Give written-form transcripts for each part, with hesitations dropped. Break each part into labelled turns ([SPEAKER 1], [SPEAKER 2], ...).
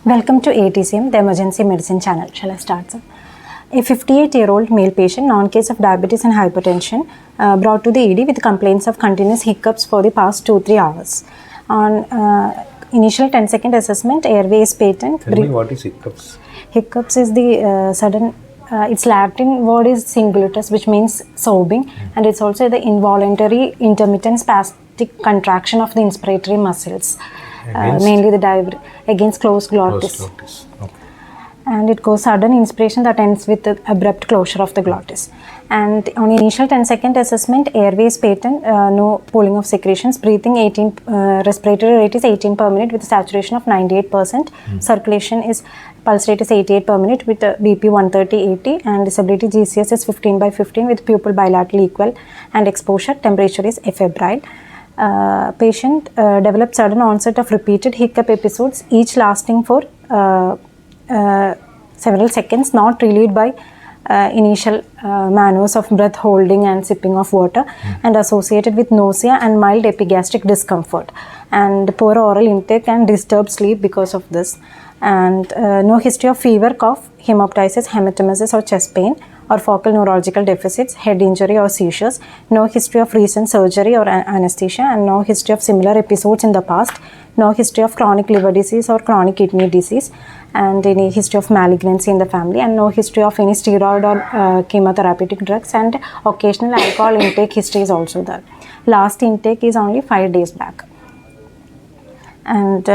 [SPEAKER 1] Welcome to ATCM, the Emergency Medicine Channel. Shall I start, sir? A 58-year-old male patient, non-case of diabetes and hypertension, brought to the ED with complaints of continuous hiccups for the past 2-3 hours. On initial 10-second assessment, airway is patent.
[SPEAKER 2] Tell me what is hiccups?
[SPEAKER 1] Hiccups is the sudden, its Latin word is singulatus, which means sobbing, and it's also the involuntary intermittent spastic contraction of the inspiratory muscles. Mainly the against closed glottis.
[SPEAKER 2] Okay.
[SPEAKER 1] And it goes sudden inspiration that ends with the abrupt closure of the glottis. And on initial 10-second assessment, airway is patent, no pooling of secretions, breathing 18, respiratory rate is 18 per minute with a saturation of 98%. Circulation is, pulse rate is 88 per minute with BP 130/80, and disability GCS is 15/15 with pupil bilateral equal, and exposure temperature is afebrile. Patient developed sudden onset of repeated hiccup episodes, each lasting for several seconds, not relieved by initial manners of breath holding and sipping of water, and associated with nausea and mild epigastric discomfort, and poor oral intake and disturbed sleep because of this. And no history of fever, cough, hemoptysis, hematemesis or chest pain, or focal neurological deficits, head injury or seizures, no history of recent surgery or anesthesia, and no history of similar episodes in the past, no history of chronic liver disease or chronic kidney disease, and any history of malignancy in the family, and no history of any steroid or chemotherapeutic drugs, and occasional alcohol intake history is also there. Last intake is only 5 days back. And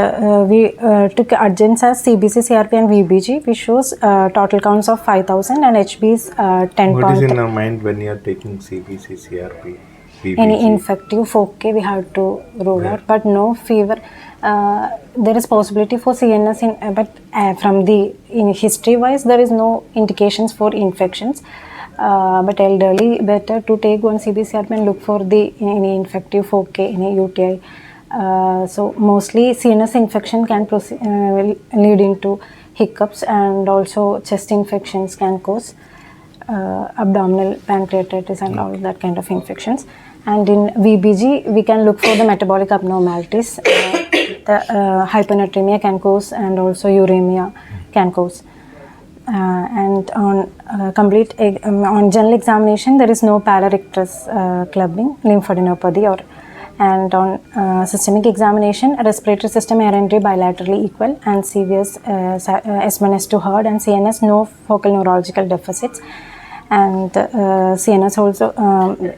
[SPEAKER 1] we took urgents as CBC, CRP and VBG, which shows total counts of 5,000 and HB is 10.
[SPEAKER 2] What is in your mind when you are taking CBC, CRP, VBG?
[SPEAKER 1] Any infective foci we have to rule out, but no fever. There is possibility for CNS, but from the history wise, there is no indications for infections. But elderly, better to take one CBC, CRP and look for the any infective foci, any UTI. So mostly CNS infection can lead into hiccups, and also chest infections can cause abdominal pancreatitis and all that kind of infections. And in VBG, we can look for the metabolic abnormalities. The hyponatremia can cause, and also uremia can cause. And on on general examination, there is no pylorictus clubbing, lymphadenopathy, and on systemic examination, respiratory system air entry bilaterally equal, and CVS S1, S2 heard, and CNS no focal neurological deficits, and CNS also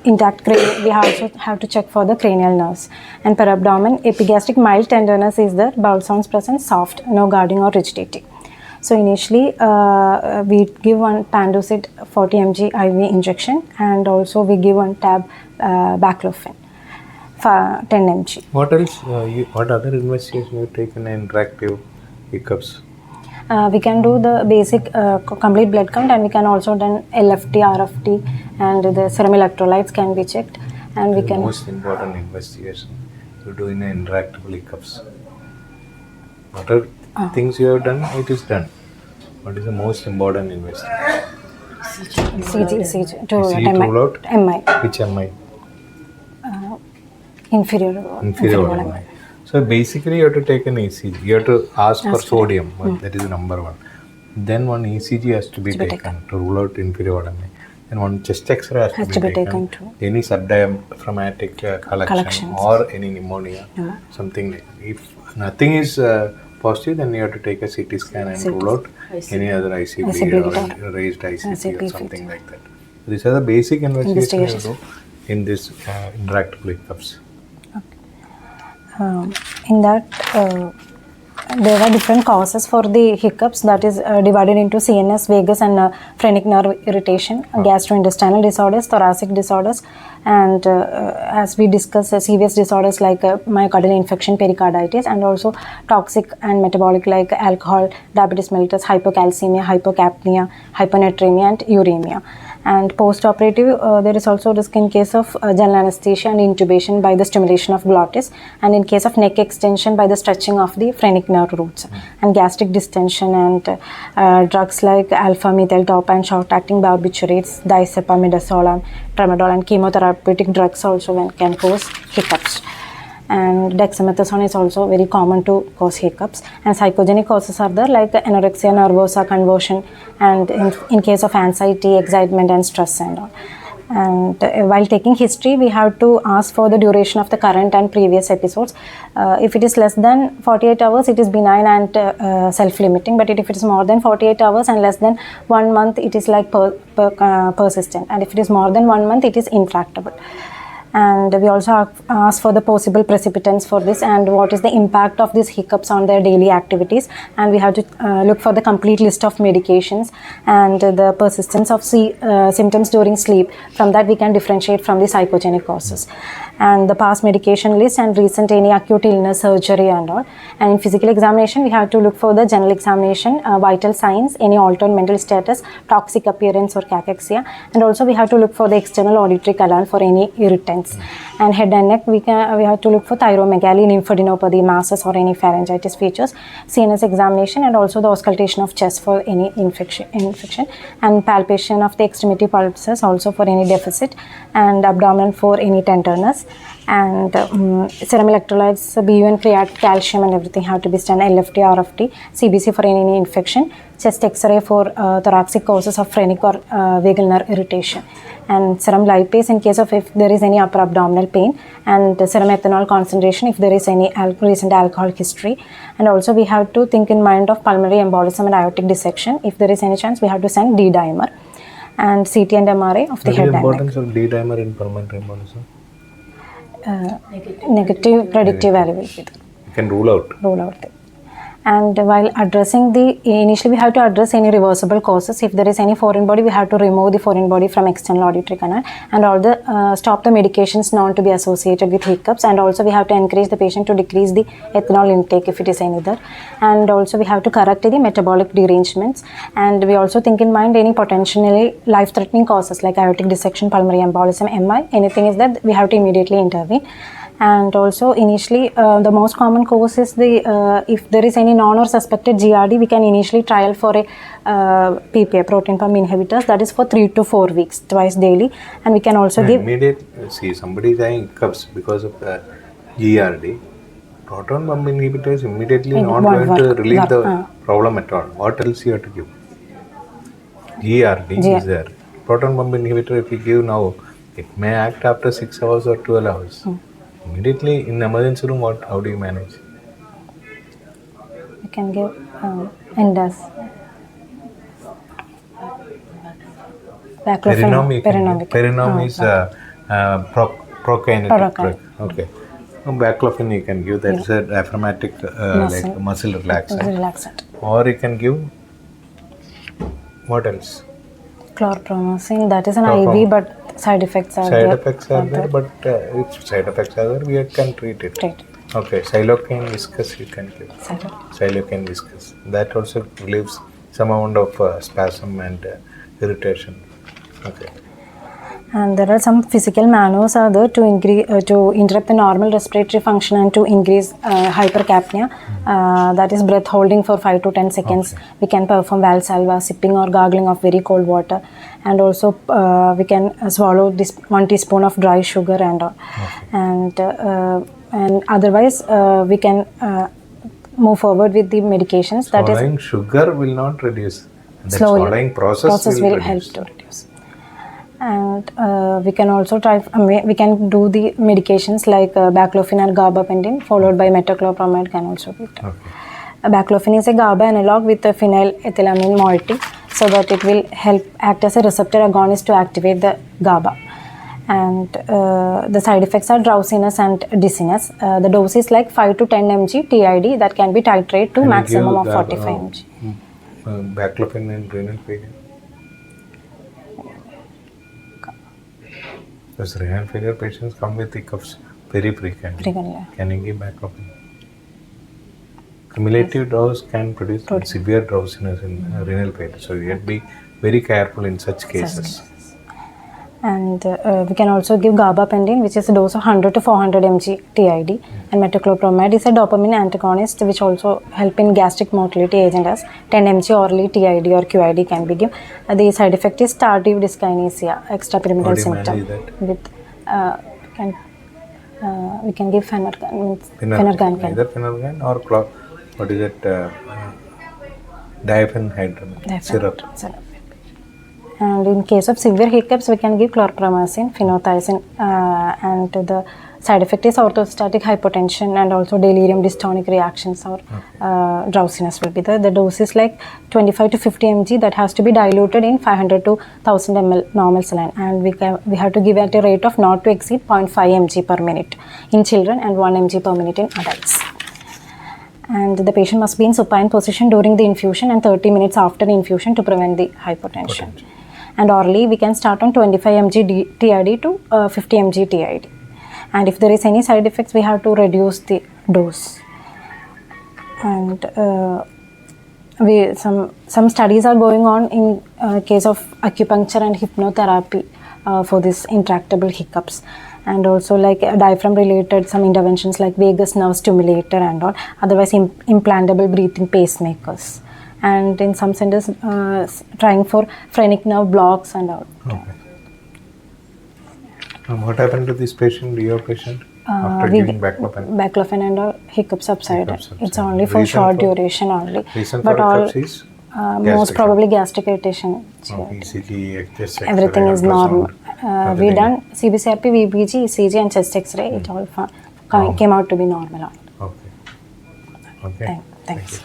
[SPEAKER 1] intact cranial. We also have to check for the cranial nerves. And per abdomen, epigastric mild tenderness is there, bowel sounds present, soft, no guarding or rigidity. So initially, we give one Panducid 40 mg IV injection, and also we give one tab baclofen. 10 mg.
[SPEAKER 2] What else? What other investigation you taken in interactive hiccups?
[SPEAKER 1] We can do the basic complete blood count, and we can also done LFT, RFT, and the serum electrolytes can be checked. And we can.
[SPEAKER 2] Most important investigation you do in interactive hiccups. What are things you have done? It is done. What is the most important investigation?
[SPEAKER 1] CG to
[SPEAKER 2] rule out?
[SPEAKER 1] MI.
[SPEAKER 2] Which MI?
[SPEAKER 1] Inferior
[SPEAKER 2] MI. So basically you have to take an ECG. You have to ask for sodium. That is number one. Then one ECG has to be taken to rule out inferior MI. Then one chest X-ray has to be taken too. Any subdiaphragmatic collection or any pneumonia, something like that. If nothing is positive, then you have to take a CT scan and rule out any other ICP or raised ICP or something like that. These are the basic investigations you do in this interactive hiccups.
[SPEAKER 1] In that, there are different causes for the hiccups, that is divided into CNS, vagus and phrenic nerve irritation, gastrointestinal disorders, thoracic disorders, and as we discussed, serious disorders like myocardial infarction, pericarditis, and also toxic and metabolic like alcohol, diabetes mellitus, hypocalcemia, hypocapnia, hyponatremia, and uremia. And post-operative, there is also risk in case of general anesthesia and intubation by the stimulation of glottis, and in case of neck extension by the stretching of the phrenic nerve roots, and gastric distension, and drugs like alpha-methyl-taupe and short-acting barbiturates, diazepam, midazolam, tramadol, and chemotherapeutic drugs also can cause hiccups. and dexamethasone is also very common to cause hiccups. And psychogenic causes are there like anorexia nervosa, conversion, and in case of anxiety, excitement, and stress and all. And while taking history, we have to ask for the duration of the current and previous episodes. If it is less than 48 hours, it is benign and self-limiting. But if it is more than 48 hours and less than 1 month, it is like persistent. And if it is more than 1 month, it is intractable. And we also ask for the possible precipitants for this and what is the impact of these hiccups on their daily activities. And we have to look for the complete list of medications and the persistence of symptoms during sleep. From that we can differentiate from the psychogenic causes. And the past medication list and recent any acute illness, surgery and all. And in physical examination, we have to look for the general examination, vital signs, any altered mental status, toxic appearance or cachexia. And also we have to look for the external auditory canal for any irritants. And head and neck, we have to look for thyromegaly, lymphadenopathy, masses or any pharyngitis features, CNS examination, and also the auscultation of chest for any infection, and palpation of the extremity pulses also for any deficit, and abdomen for any tenderness. And serum electrolytes, BUN, creatinine, calcium and everything have to be done, LFT, RFT, CBC for any infection, chest X-ray for thoracic causes of phrenic or vagal nerve irritation, and serum lipase in case of if there is any upper abdominal pain, and serum ethanol concentration if there is any recent alcohol history. And also we have to think in mind of pulmonary embolism and aortic dissection. If there is any chance, we have to send D-dimer and CT and MRI of the head and neck.
[SPEAKER 2] What is the importance of D-dimer in pulmonary embolism?
[SPEAKER 1] Negative predictive value will be there.
[SPEAKER 2] You can rule out.
[SPEAKER 1] There. And while addressing initially we have to address any reversible causes. If there is any foreign body, we have to remove the foreign body from external auditory canal, and all the stop the medications known to be associated with hiccups. And also we have to encourage the patient to decrease the ethanol intake if it is any there. And also we have to correct the metabolic derangements. And we also think in mind any potentially life-threatening causes like aortic dissection, pulmonary embolism, MI, anything is that we have to immediately intervene. And also initially the most common cause is if there is any known or suspected GRD, we can initially trial for a PPI, protein pump inhibitors, that is for 3 to 4 weeks, twice daily. And we can also give
[SPEAKER 2] somebody is having hiccups because of GRD, proton pump inhibitors immediately not going to relieve the problem at all. What else you have to give? GRD is there. Proton pump inhibitor if you give now, it may act after 6 hours or 12 hours. Immediately in emergency room, how do you manage?
[SPEAKER 1] You can give Endas.
[SPEAKER 2] Perinom is prokinetic drug. Okay. Baclofen you can give, that is a diaphragmatic like muscle relaxant. Or you can give, what else?
[SPEAKER 1] Chlorpromazine, that is an IV, but side effects are there.
[SPEAKER 2] But if side effects are there, we can treat it. Okay, xylocaine viscous you can give. Xylocaine viscous. That also relieves some amount of spasm and irritation. Okay.
[SPEAKER 1] And there are some physical maneuvers are there to interrupt the normal respiratory function and to increase hypercapnia. That is breath holding for 5 to 10 seconds. Okay. We can perform Valsalva, sipping or gargling of very cold water. And also we can swallow 1 teaspoon of dry sugar and all. Okay. And otherwise we can move forward with the medications.
[SPEAKER 2] Swallowing sugar will not reduce. The swallowing process will
[SPEAKER 1] help to reduce. And we can also we can do the medications like baclofen and gabapentin followed by metoclopramide can also be done. Okay. Baclofen is a GABA analog with a phenylethylamine moiety, so that it will help act as a receptor agonist to activate the GABA. And the side effects are drowsiness and dizziness. The dose is like 5 to 10 mg TID that can be titrated to maximum of 45 mg.
[SPEAKER 2] Baclofen and renal failure. Because renal failure patients come with hiccups very frequently. Can you give baclofen? Cumulative dose can produce severe drowsiness in renal failure. So you have to be very careful in such cases.
[SPEAKER 1] And we can also give gabapentin, which is a dose of 100 to 400 mg TID. And metoclopramide is a dopamine antagonist, which also help in gastric motility agent as 10 mg orally TID or QID can be given. The side effect is tardive dyskinesia, extrapyramidal symptom. we can give Phenergan, Phenergan.
[SPEAKER 2] Either Phenergan or what is it? Diphenhydramine syrup.
[SPEAKER 1] And in case of severe hiccups, we can give chlorpromazine, phenothiazine, and the side effect is orthostatic hypotension and also delirium, dystonic reactions or drowsiness will be there. The dose is like 25 to 50 mg that has to be diluted in 500 to 1000 ml normal saline, and we have to give at a rate of not to exceed 0.5 mg per minute in children and 1 mg per minute in adults. And the patient must be in supine position during the infusion and 30 minutes after infusion to prevent the hypotension. And orally, we can start on 25 mg TID to 50 mg TID. And if there is any side effects, we have to reduce the dose. And some studies are going on in case of acupuncture and hypnotherapy for this intractable hiccups. And also like diaphragm related some interventions like vagus nerve stimulator and all, otherwise implantable breathing pacemakers, and in some centers trying for phrenic nerve blocks and all.
[SPEAKER 2] Okay. What happened to this patient, your patient, after giving baclofen?
[SPEAKER 1] Baclofen and all, hiccups subsided. It's only for
[SPEAKER 2] Reason
[SPEAKER 1] short
[SPEAKER 2] for-
[SPEAKER 1] duration only.
[SPEAKER 2] Reason
[SPEAKER 1] But
[SPEAKER 2] for
[SPEAKER 1] all
[SPEAKER 2] hiccups is
[SPEAKER 1] most probably gastric irritation.
[SPEAKER 2] ECG, chest X-ray,
[SPEAKER 1] Everything is normal.
[SPEAKER 2] ultrasound,
[SPEAKER 1] We
[SPEAKER 2] everything.
[SPEAKER 1] done CBCRP, VBG, ECG and chest X-ray. It all came out to be normal.
[SPEAKER 2] Okay. Okay.
[SPEAKER 1] Thanks.
[SPEAKER 2] you.